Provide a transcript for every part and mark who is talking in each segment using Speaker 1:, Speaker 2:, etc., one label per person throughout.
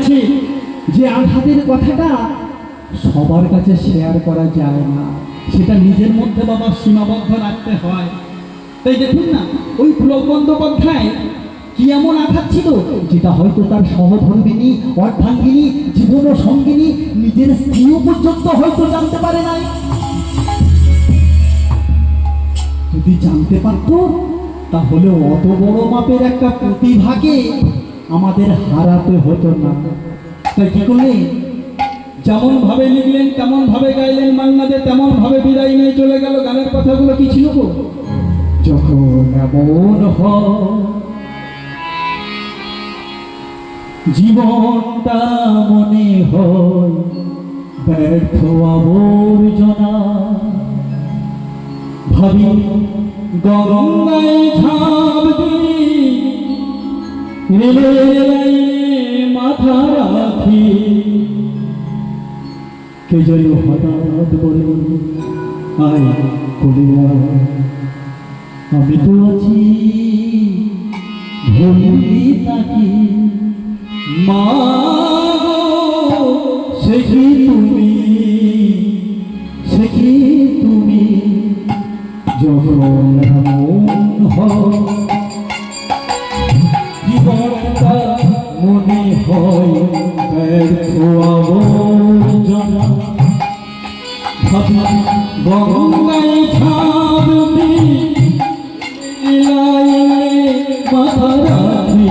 Speaker 1: আছে যে আঘাতের কথাটা সবার কাছে শেয়ার করা যায় না, সেটা নিজের মধ্যে বাবা সীমাবদ্ধ রাখতে হয়। তাই দেখুন না, ওই পুলক বন্দ্যোপাধ্যায় কি এমন আঘাত ছিল যেটা হয়তো তার সহধর্মিনী, অর্ধাঙ্গিনী, জীবন সঙ্গিনী, নিজের স্ত্রীও পর্যন্ত হয়তো জানতে পারে নাই। যদি জানতে পারত তাহলে অত বড় মাপের একটা প্রতিভাকে আমাদের হারাতে হতো না। তাই কি করলেন? যেমন ভাবে লিখলেন তেমন ভাবে গাইলেন, মান্নাদে তেমন ভাবে বিদায় নিয়ে চলে গেল। গানের কথাগুলো কি ছিল গো? যখন এমন হয় জীবনটা মনে হয় ব্যর্থ আবর্জনা, ভাবি গঙ্গায় ঝাঁপ দিয়ে মাথা রাখি, কে যেন হঠাৎ বলে আয় কোলে আয়, আমি তো আছি ভুলি তাকি, মা গো সে কি তুমি, সে কি তুমি, যখন এমন হয় জীবনটা মনে হয় ব্যর্থ আবর্জনা, ভাবি গঙ্গায় ঝাঁপ দিয়ে মাথা রাখি,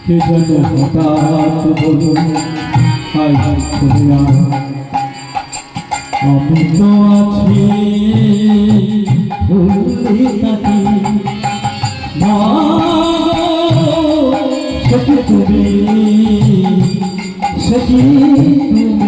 Speaker 1: কে যেন হঠাৎ বলো আয় কোলে আয়, আমি তো আছি ভুলি তাকি, মা সে কি তুমি, সে কি তুমি।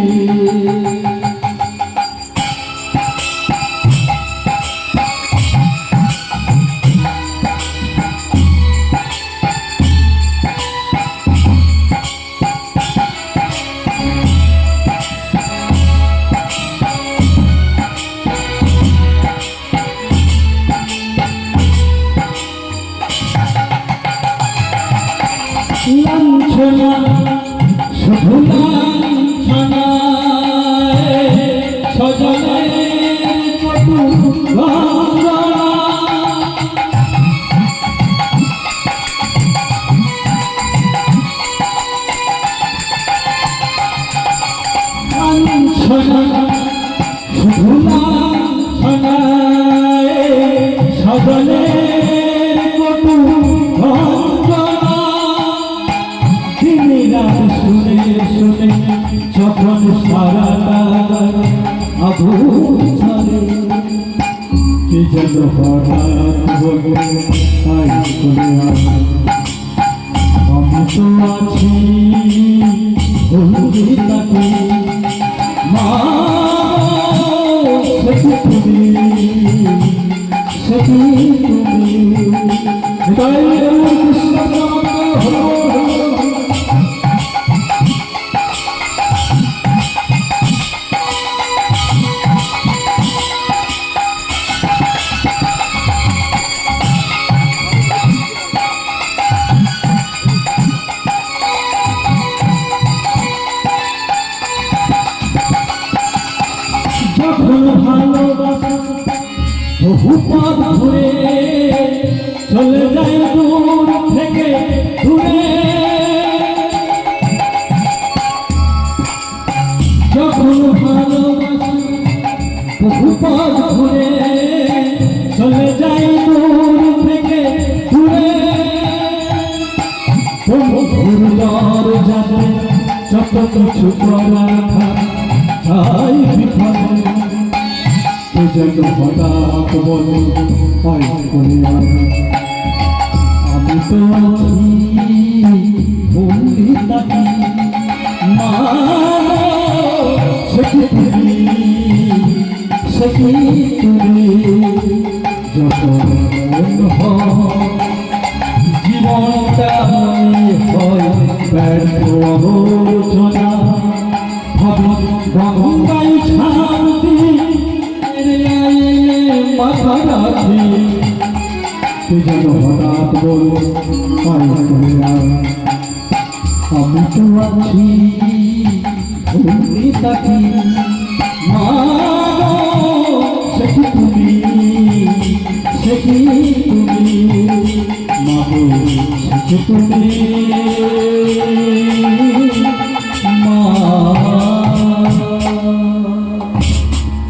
Speaker 1: লাঞ্ছনা শুধু লাঞ্ছনা সজনের কটু গঙ্গনা, লাঞ্ছনা শুধু লাঞ্ছনা সজনের কটু গঙ্গনা, শুনে শুনে যখন সারাটা আগুন চলে, কে যেন হঠাৎ বলে আয় কোলে আয়, আমি তো আছি ভুলি তাকি, মা সে কি তুমি, সে কি তুমি। কৃষ্ণ ভালোবাসা বহু পথ ঘুরে চলে যায় দূর থেকে দূরে, যখন ভালোবাসা বহু পথ ঘুরে চলে যায় দূর থেকে দূরে, ভুল যাবে যত কিছু করা তাই বিফলে, কে যেন হঠাৎ বলে আয় কোলে আয়, আমি তো আছি ভুলি তাকি, মা সে কি তুমি, সে কি তুমি, যখন জীবনটা হয় ব্যর্থ আবর্জনা, ভাবি গঙ্গায় ঝাঁপ দিয়ে মাথা রাখি, কে যেন হঠাৎ বলো আয় কোলে আয়, আছি ভুলি তাকি মা গো, সে কি তুমি, সে কি তুমি, মা গো, সে কি তুমি।